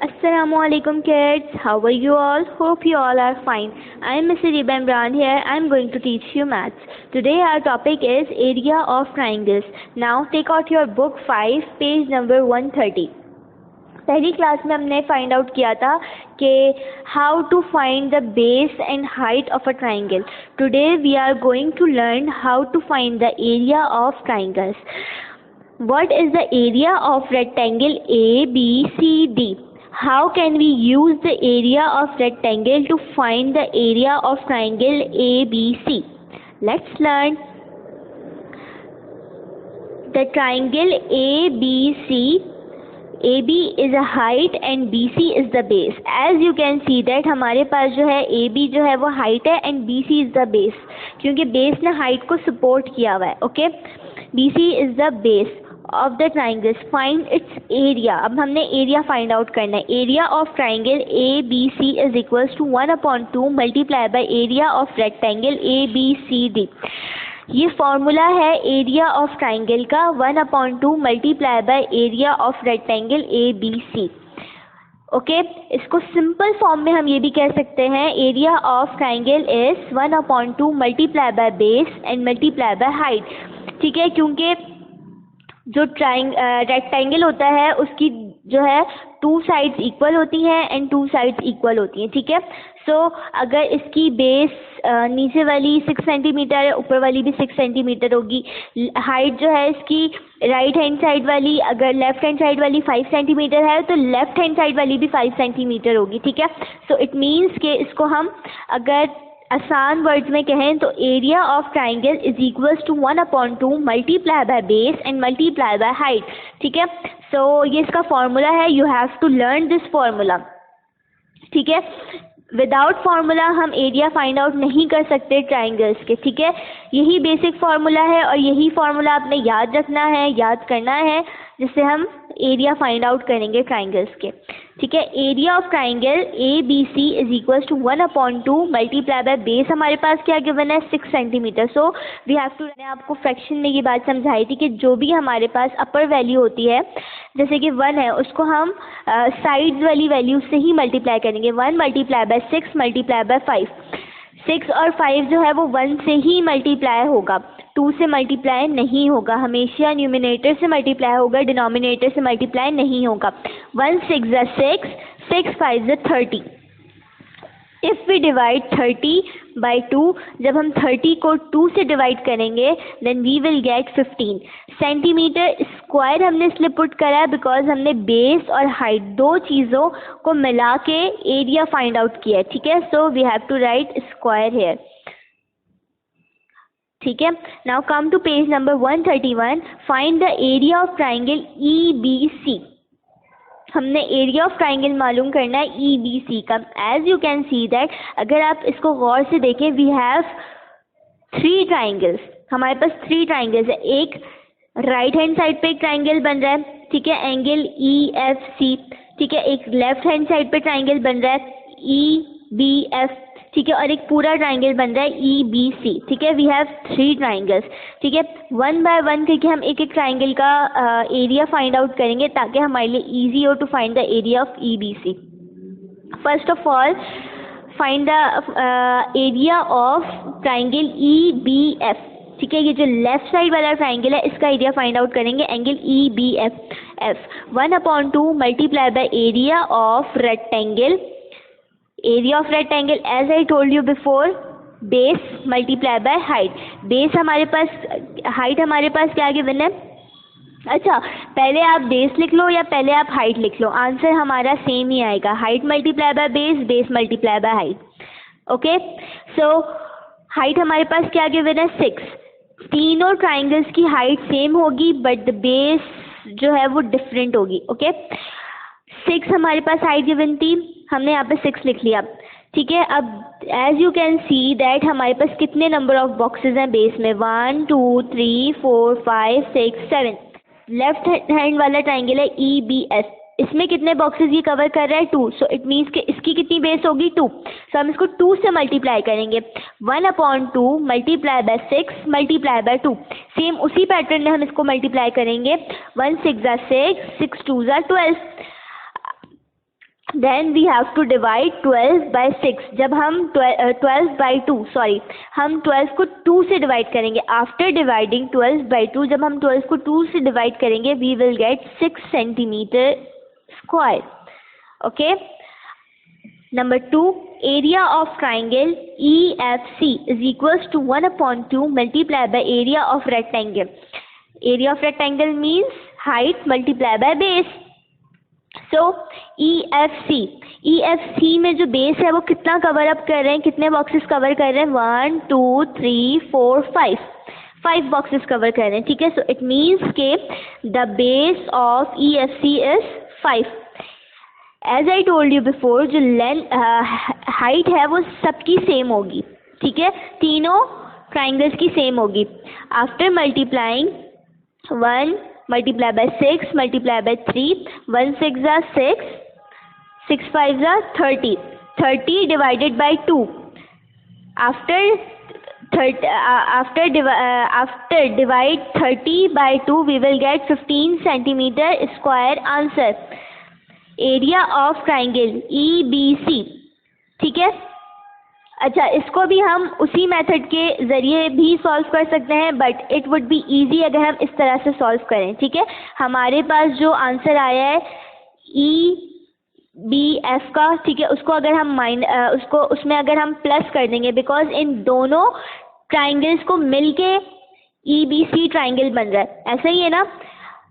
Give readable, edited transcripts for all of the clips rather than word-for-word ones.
Assalamualaikum kids, how are you all? Hope you all are fine. I am Mr. Riba Imran here. I am going to teach you maths. Today our topic is area of triangles. Now take out your book 5, page number 130. पहली class में हमने find out किया था कि how to find the base and height of a triangle. Today we are going to learn how to find the area of triangles. What is the area of rectangle ABCD? How can we use the area of rectangle to find the area of triangle ABC? Let's learn. The triangle ABC, AB is a height and BC is the base. As you can see that हमारे पास जो है AB जो है वो height है and BC is the base, क्योंकि base ने height को support किया हुआ है. Okay, BC is the base of the triangles. Find its area. अब हमने area find out करना है. Area of triangle ABC is equals to 1/2 multiplied by area of rectangle ABCD. ये फॉर्मूला है एरिया ऑफ ट्राइंगल का 1/2 multiply by area of rectangle ABC. Okay, इसको simple form में हम ये भी कह सकते हैं area of triangle is 1/2 multiply by base and multiply by height. ठीक है, क्योंकि जो रेक्टेंगल होता है उसकी जो है 2 साइड्स इक्वल होती हैं एंड 2 साइड्स इक्वल होती हैं. ठीक है, सो अगर इसकी बेस नीचे वाली 6 सेंटीमीटर है, ऊपर वाली भी 6 सेंटीमीटर होगी. हाइट जो है इसकी राइट हैंड साइड वाली, अगर लेफ्ट हैंड साइड वाली 5 सेंटीमीटर है तो लेफ्ट हैंड साइड वाली भी 5 सेंटीमीटर होगी. ठीक है, सो इट मीन्स कि इसको हम अगर आसान वर्ड्स में कहें तो area of triangle is equals to 1/2 multiply by base and multiply by height. ठीक है, सो ये इसका फॉर्मूला है. You have to learn this formula. ठीक है, विदाउट फार्मूला हम एरिया फाइंड आउट नहीं कर सकते ट्राइंगल्स के. ठीक है, यही बेसिक फार्मूला है और यही फार्मूला आपने याद रखना है, याद करना है, जिससे हम एरिया फाइंड आउट करेंगे ट्राइंगल्स के. ठीक है, area of triangle ABC is equals to 1/2 multiply by base. हमारे पास क्या गिवन है 6 centimetre. So we have to, मैंने आपको फ्रैक्शन में ये बात समझाई थी कि जो भी हमारे पास अपर वैल्यू होती है, जैसे कि 1 है, उसको हम साइड्स वाली वैल्यू से ही मल्टीप्लाई करेंगे. 1 मल्टीप्लाई बाय 6 मल्टीप्लाई बाय 5. 6 और 5 जो है वो 1 से ही मल्टीप्लाई होगा, 2 से मल्टीप्लाई नहीं होगा. हमेशा न्यूमिनेटर से मल्टीप्लाई होगा, डिनोमिनेटर से मल्टीप्लाई नहीं होगा. 1 6 is 6, 6 5 is 30. If we divide 30 by 2, जब हम 30 को 2 से डिवाइड करेंगे then we will get 15 centimetre square. हमने इसलिए पुट करा है बिकॉज हमने बेस और हाइट दो चीज़ों को मिला के एरिया फाइंड आउट किया है. ठीक है, so we have to write square here. ठीक है, now come to page number 131. Find the area of triangle EBC. हमने एरिया ऑफ ट्राइंगल मालूम करना है EBC का. As you can see that, अगर आप इसको गौर से देखें, वी हैव 3 ट्राइंगल्स. हमारे पास 3 ट्राइंगल्स है. एक राइट हैंड साइड पे एक ट्राइंगल बन रहा है, ठीक है, एंगल EFC. ठीक है, एक लेफ्ट हैंड साइड पे ट्राइंगल बन रहा है EBF. ठीक है, और एक पूरा ट्राइंगल बन रहा है EBC. ठीक है, वी हैव 3 ट्राइंगल्स. ठीक है, 1 बाय 1 करके हम एक एक ट्राइंगल का एरिया फाइंड आउट करेंगे ताकि हमारे लिए इजी हो to find the area of EBC. First of all find the area of triangle EBF. ठीक है, ये जो लेफ्ट साइड वाला ट्राइंगल है इसका एरिया फाइंड आउट करेंगे, angle EBF. 1/2 multiply by area of rectangle. Area of rectangle as I told you before, base multiply by height. Base हमारे पास, हाइट हमारे पास क्या गिवन है. अच्छा, पहले आप बेस लिख लो या पहले आप हाइट लिख लो, आंसर हमारा सेम ही आएगा. Height multiply by base, base multiply by height. Okay, so height हमारे पास क्या गिवन है 6. तीनों ट्राइंगल्स की हाइट सेम होगी बट द बेस जो है वो डिफरेंट होगी. ओके, 6 हमारे पास हाइट गिवन थी, हमने यहाँ पे 6 लिख लिया. ठीक है, अब as you can see that हमारे पास कितने नंबर ऑफ बॉक्सेस हैं बेस में, 1 2 3 4 5 6 7. लेफ्ट हैंड वाला ट्राइंगल है EBS, इसमें कितने बॉक्सेस ये कवर कर रहा है 2. सो इट मीन्स कि इसकी कितनी बेस होगी 2. सो हम इसको 2 से मल्टीप्लाई करेंगे. 1/2 multiply bye 6 multiply by 2. Same उसी पैटर्न में हम इसको मल्टीप्लाई करेंगे. 1 6 is 6, 6 2 is 12. Then we have to divide 12 by 6. जब हम 12 बाई 2 सॉरी हम 12 को 2 से डिवाइड करेंगे. आफ्टर डिवाइडिंग 12 बाई 2, जब हम 12 को 2 से डिवाइड करेंगे, we will get 6 centimetre square. Okay. Number 2, area of triangle EFC is equals to 1/2 multiply by area of rectangle. Area of rectangle means height multiply by base. So EFC में जो base है वो कितना cover up कर रहे हैं, कितने boxes cover कर रहे हैं? 1 2 3 4 5 बॉक्सेस कवर कर रहे हैं. ठीक है. सो इट मीन्स के the base of EFC is 5. As I told you before, जो हाइट है वो सबकी सेम होगी. ठीक है. तीनों ट्राइंगल्स की सेम होगी. After multiplying 1 multiply by 6 multiply by 3, 1 6 are 6, 6 5 are 30. 30 divided by 2. After divide 30 by 2, we will get 15 centimeter square answer. Area of triangle EBC. ठीक है. अच्छा, इसको भी हम उसी मेथड के ज़रिए भी सॉल्व कर सकते हैं, but it would be easy अगर हम इस तरह से सॉल्व करें. ठीक है. हमारे पास जो आंसर आया है EBF का, ठीक है, उसको अगर हम उसमें अगर हम प्लस कर देंगे, बिकॉज इन दोनों ट्राइंगल्स को मिलके EBC ट्राइंगल बन रहा है. ऐसा ही है ना.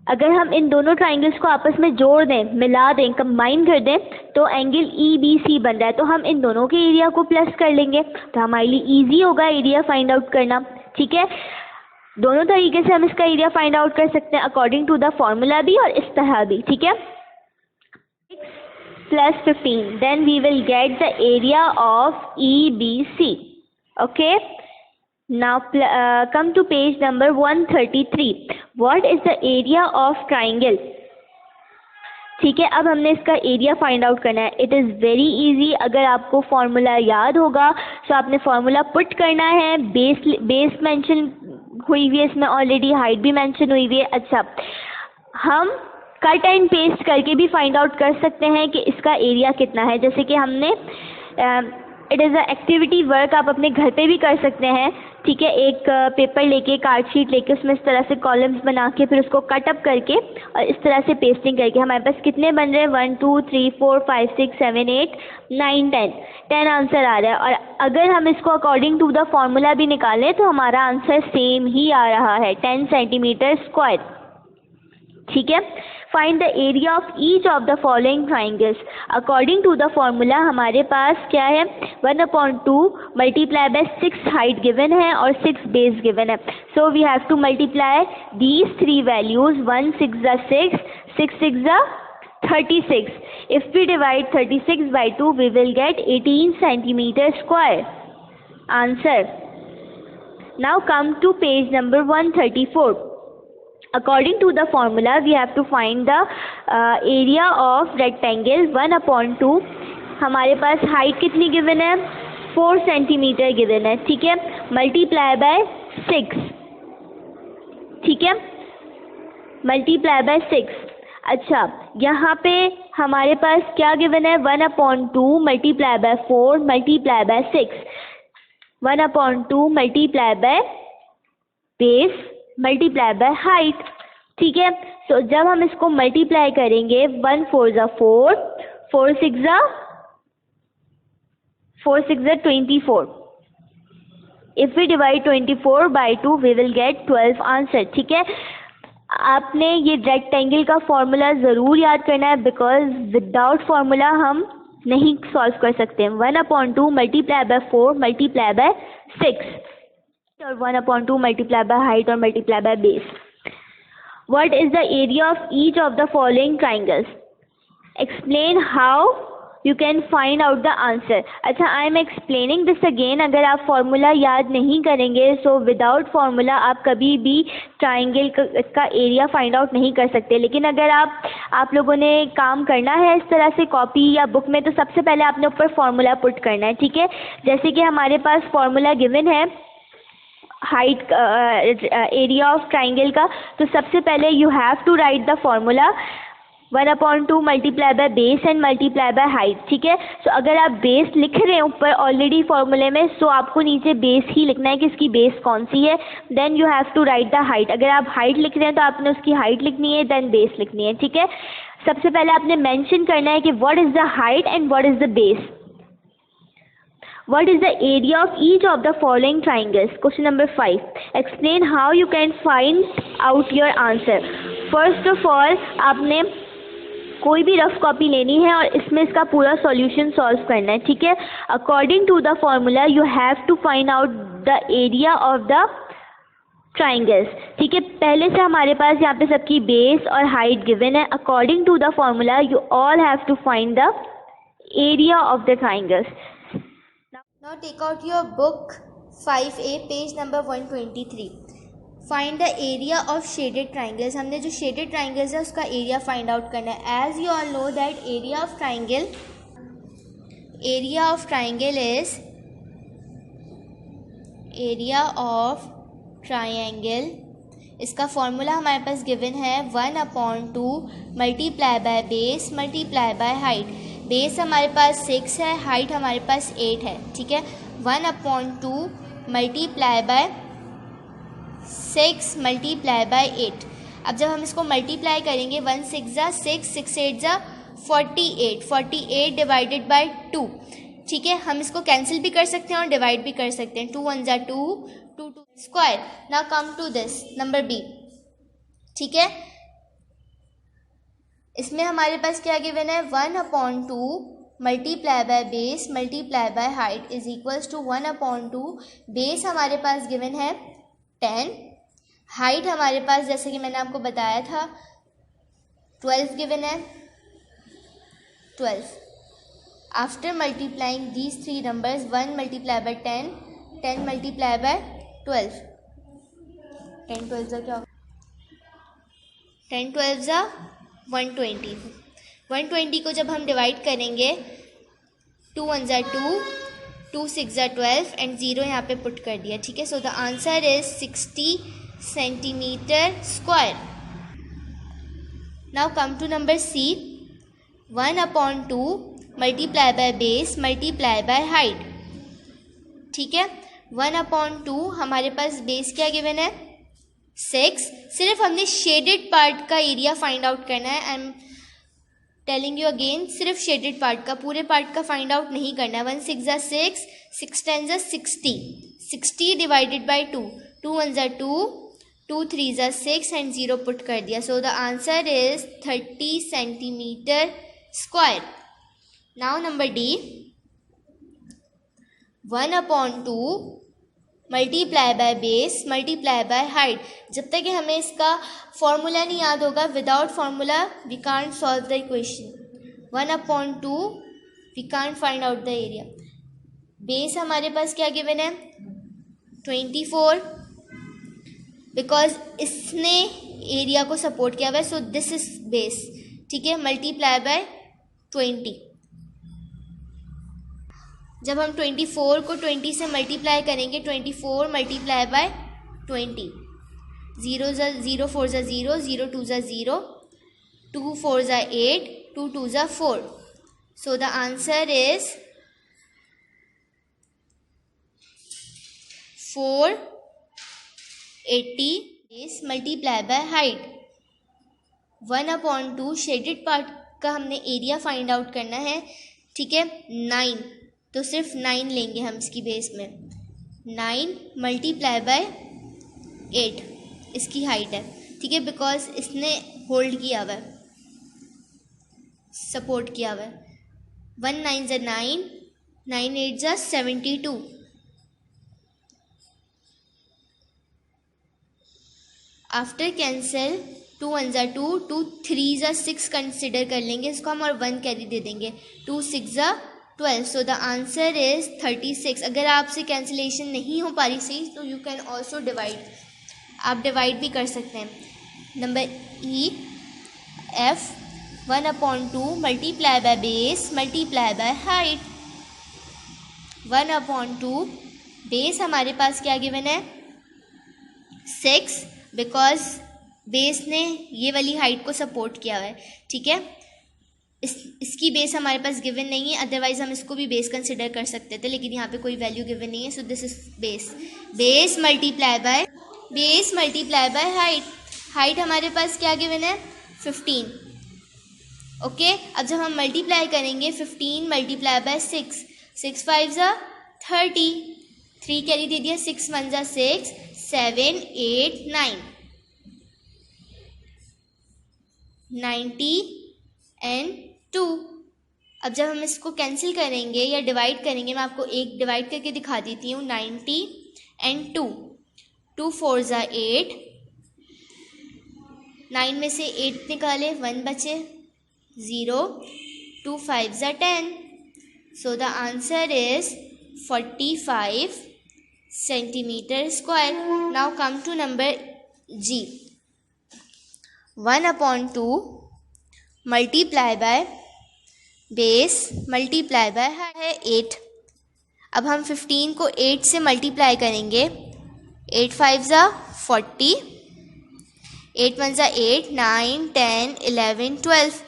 अगर हम इन दोनों ट्राइंगल्स को आपस में जोड़ दें, मिला दें, कंबाइन कर दें, तो एंगल EBC बन रहा है. तो हम इन दोनों के एरिया को प्लस कर लेंगे, तो हमारे लिए ईजी होगा एरिया फाइंड आउट करना. ठीक है. दोनों तरीके से हम इसका एरिया फाइंड आउट कर सकते हैं, अकॉर्डिंग टू द फॉर्मूला भी और इस तरह भी. ठीक है. 6 + 15, then we will get the area of EBC. Okay. Now come to page number 133. What is the area of triangle? ठीक है. अब हमने इसका एरिया फाइंड आउट करना है. It is very easy. अगर आपको फार्मूला याद होगा तो आपने फार्मूला पुट करना है. बेस मेंशन हुई हुई है इसमें ऑलरेडी, हाइट भी मेंशन हुई हुई है. अच्छा, हम कट एंड पेस्ट करके भी फाइंड आउट कर सकते हैं कि इसका एरिया कितना है. जैसे कि हमने it is a activity work, आप अपने घर पे भी कर सकते हैं. ठीक है. एक पेपर लेके, कार्ड शीट लेके, उसमें इस तरह से कॉलम्स बना के, फिर उसको कट अप करके और इस तरह से पेस्टिंग करके हमारे पास कितने बन रहे हैं? 1 2 3 4 5 6 7 8 9 10 आंसर आ रहा है. और अगर हम इसको अकॉर्डिंग टू द फॉर्मूला भी निकालें तो हमारा आंसर सेम ही आ रहा है, 10 सेंटीमीटर स्क्वायर. ठीक है. Find the area of each of the following triangles. According to the formula हमारे पास क्या है? 1/2 मल्टीप्लाई बाय 6 हाइट गिवन है और 6 बेस गिवन है. So we have to multiply these 3 values. 1 6 6, 6 6 36. If we divide 36 by 2, we will get 18 centimeter square. Answer. Now come to page number 134. According to the formula, we have to find the area of rectangle 1/2. हमारे पास height कितनी given है? 4 centimetre given है. ठीक है. Multiply by 6. ठीक है. Multiply by 6. अच्छा, यहाँ पे हमारे पास क्या गिवन है? 1/2 multiply bye 4 multiply by 6. 1/2 multiply by base multiply by height. ठीक है. तो जब हम इसको मल्टीप्लाई करेंगे, 1 4 4, 4 6 24. इफ वी डिवाइड 24 by 2, we will get 12 answer. ठीक है. आपने ये रेक्टेंगल का फॉर्मूला ज़रूर याद करना है, बिकॉज विदाउट फार्मूला हम नहीं सॉल्व कर सकते. 1/2 मल्टीप्लाई बाय 4 मल्टीप्लाई बाय 6 और 1/2 मल्टीप्लाई बाय हाइट और multiply by base. What is the area of each of the following triangles? Explain how you can find out the answer. अच्छा, I am explaining this again. अगर आप formula याद नहीं करेंगे, so without formula आप कभी भी ट्राइंगल का एरिया फाइंड आउट नहीं कर सकते. लेकिन अगर आप लोगों ने काम करना है इस तरह से कॉपी या बुक में, तो सबसे पहले आपने ऊपर फार्मूला पुट करना है. ठीक है. जैसे कि हमारे पास फार्मूला गिवन है हाइट एरिया ऑफ ट्राइंगल का, तो सबसे पहले you have to write the formula. 1/2 multiply by base and multiply by height, ठीक है। सो अगर आप बेस लिख रहे हैं ऊपर ऑलरेडी फॉर्मूले में, सो आपको नीचे बेस ही लिखना है कि इसकी बेस कौन सी है। Then you have to write the height. अगर आप हाइट लिख रहे हैं तो आपने उसकी हाइट लिखनी है, देन बेस लिखनी है, ठीक है। सबसे पहले आपने मेंशन करना है कि what is the height and what is the base. What is the area of each of the following triangles? Question number 5. Explain how you can find out your answer. First of all, आपने कोई भी rough copy लेनी है और इसमें इसका पूरा solution solve करना है, ठीक है। According to the formula you have to find out the area of the triangles, ठीक है। पहले से हमारे पास यहाँ पे सबकी बेस और हाइट गिवन है। According to the formula you all have to find the area of the triangles. Now take out your book 5A page number 123. Find the area of shaded triangles. हमने जो shaded triangles है उसका area find out करना है. As you all know that area of triangle is area of triangle. इसका formula हमारे पास given है 1/2 multiply by base multiply by height. Base हमारे पास 6 है, हाइट हमारे पास 8 है, ठीक है। 1/2 मल्टीप्लाई बाय 6 मल्टीप्लाई बाय 8। अब जब हम इसको मल्टीप्लाई करेंगे 1 6 ज़ा 6, 6 8 ज़ा 48, 48 डिवाइडेड बाय 2, ठीक है। हम इसको कैंसिल भी कर सकते हैं और डिवाइड भी कर सकते हैं। 2 1 ज़ा 2, 2 2 square. Now come to this number B, ठीक है। इसमें हमारे पास क्या गिवन है 1/2 multiply by base multiply by height is equals to 1/2। Base हमारे पास गिवन है 10, हाइट हमारे पास जैसे कि मैंने आपको बताया था 12 गिवन है 12। After multiplying these three numbers 1 multiply by 10, 10 multiply by 12, 10 12 ज़ा क्या, 10 12 ज़ा 120। 120 को जब हम डिवाइड करेंगे 2 1 ज़ा 2, 2 6 ज़ा 12 एंड 0 यहाँ पे पुट कर दिया, ठीक है। So the answer is 60 centimetre square. Now come to number C. 1/2 multiply by base multiply by height, ठीक है। 1/2 हमारे पास बेस क्या गिवन है 6। सिर्फ हमने शेडेड पार्ट का एरिया फाइंड आउट करना है। I am telling you again, सिर्फ शेडेड पार्ट का, पूरे पार्ट का फाइंड आउट नहीं करना है। 1 6 ज़ा 6, 6 10 ज़ा 60, 60 डिवाइडेड बाय 2, 2 1 ज़ा 2, 2 3 ज़ा 6 एंड 0 पुट कर दिया। So the answer is 30 centimetre square. Now number D. 1/2 multiply by base multiply by height. जब तक कि हमें इसका फॉर्मूला नहीं याद होगा, without formula we can't solve the equation. 1/2 we can't find out the area. Base हमारे पास क्या गिवन है 24, बिकॉज इसने एरिया को सपोर्ट किया हुआ है, सो दिस इज बेस, ठीक है। Multiply by 20। जब हम 24 को 20 से मल्टीप्लाई करेंगे 24 मल्टीप्लाई बाय 20, 0 ज़ा 0 4 ज़ा 0, 0 2 ज़ा 0, 2 4 ज़ा 8, 2 2 ज़ा 4। सो the answer is 480 base multiply by height. 1/2 shaded part का हमने एरिया फाइंड आउट करना है, ठीक है। 9, तो सिर्फ 9 लेंगे हम इसकी बेस में। 9 मल्टीप्लाई बाय 8 इसकी हाइट है, ठीक है, बिकॉज इसने होल्ड किया हुआ है, सपोर्ट किया हुआ है। 1 9 ज़ा 9, 9 8 ज़ा 72। आफ्टर कैंसिल 2 1 ज़ा 2, 2 3 ज़ा 6 कंसिडर कर लेंगे इसको हम और 1 कैरी दे देंगे। 2 6 ज़ा 12। सो द आंसर इज 36। अगर आपसे कैंसिलेशन नहीं हो पा रही सही तो यू कैन ऑल्सो डिवाइड, आप डिवाइड भी कर सकते हैं। Number E F 1/2 multiply by base multiply by height. 1/2 base हमारे पास क्या गिवन है 6, बिकॉज बेस ने ये वाली हाइट को सपोर्ट किया हुआ है, ठीक है। इसकी बेस हमारे पास गिवन नहीं है, अदरवाइज हम इसको भी बेस कंसिडर कर सकते थे, लेकिन यहाँ पे कोई वैल्यू गिवन नहीं है, so this is base. Base multiply by height हमारे पास क्या गिवन है 15, ओके। अब जब हम मल्टीप्लाई करेंगे 15 मल्टीप्लाई बाय 6, 6 5 ज़ा 30, 3 कैरी दे दिया, 6 1 ज़ा 6, 7 8 9, 90 and 2। अब जब हम इसको कैंसिल करेंगे या डिवाइड करेंगे, मैं आपको एक डिवाइड करके दिखा देती हूँ, 90 and 2, 2 4 ज़ा 8, 9 में से 8 निकाले, 1 बचे, 0, 2 5 ज़ा 10, so the answer is 45 centimeter square. Now come to number G, 1/2 multiply by base multiply bye है 8। अब हम 15 को 8 से मल्टीप्लाई करेंगे, 8 5 ज़ा 40, 8 1 ज़ा 8, 9 10 11 12,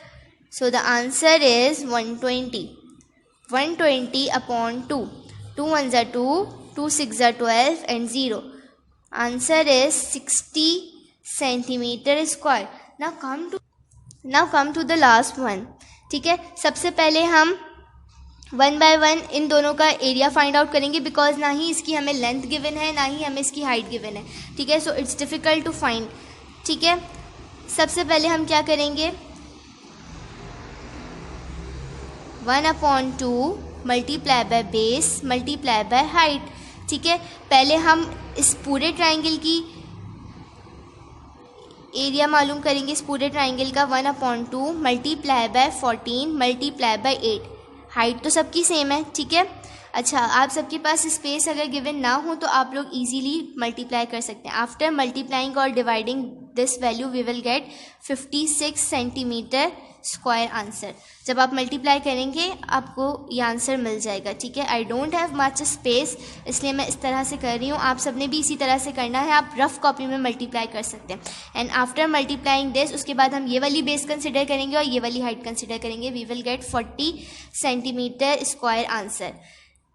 so the answer is 120, 120/2, 2 1 ज़ा 2, 2 6 ज़ा 12 and 0, answer is 60 centimeter square. Now come to the last one, ठीक है। सबसे पहले हम 1 by 1 इन दोनों का एरिया फाइंड आउट करेंगे, बिकॉज ना ही इसकी हमें लेंथ गिवन है, ना ही हमें इसकी हाइट गिवन है, ठीक है। So it's difficult to find, ठीक है। सबसे पहले हम क्या करेंगे, 1/2 multiply by base multiply by height, ठीक है। पहले हम इस पूरे ट्राइंगल की एरिया मालूम करेंगे, इस पूरे ट्राइंगल का 1/2 multiply bye 14 multiply by 8, height तो सबकी सेम है, ठीक है। अच्छा, आप सबके पास स्पेस अगर गिवन ना हो तो आप लोग इजीली मल्टीप्लाई कर सकते हैं। आफ्टर मल्टीप्लाइंग और dividing this value we will get 56 centimetre square answer. जब आप मल्टीप्लाई करेंगे आपको ये आंसर मिल जाएगा, ठीक है। I don't have much space, इसलिए मैं इस तरह से कर रही हूँ, आप सबने भी इसी तरह से करना है, आप रफ कॉपी में मल्टीप्लाई कर सकते हैं। एंड आफ्टर मल्टीप्लाइंग दिस, उसके बाद हम ये वाली बेस कंसिडर करेंगे और ये वाली हाइट कंसिडर करेंगे, we will get 40 centimetre square answer.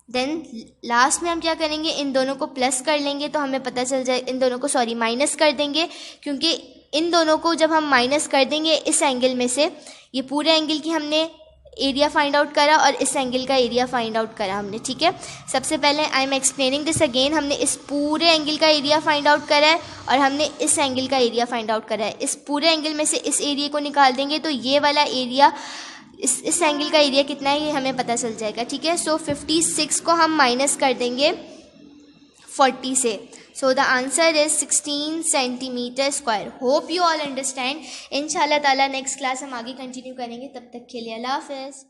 Then last में हम क्या करेंगे, इन दोनों को प्लस कर लेंगे तो हमें पता चल जाए, इन दोनों को माइनस कर देंगे, क्योंकि इन दोनों को जब हम माइनस कर देंगे इस एंगल में से, ये पूरे एंगल की हमने एरिया फाइंड आउट करा और इस एंगल का एरिया फाइंड आउट करा हमने, ठीक है। सबसे पहले I am explaining this again, हमने इस पूरे एंगल का एरिया फाइंड आउट करा है और हमने इस एंगल का एरिया फाइंड आउट करा है। इस पूरे एंगल में से इस एरिया को निकाल देंगे तो ये वाला एरिया, इस एंगल का एरिया कितना है ये हमें पता चल जाएगा, ठीक है। सो 56 को हम माइनस कर देंगे 40 से, सो the answer is 16 centimetre square. Hope you all understand. इंशाल्लाह ताला नेक्स्ट क्लास हम आगे कंटिन्यू करेंगे, तब तक के लिए अल्लाह हाफ़िज़।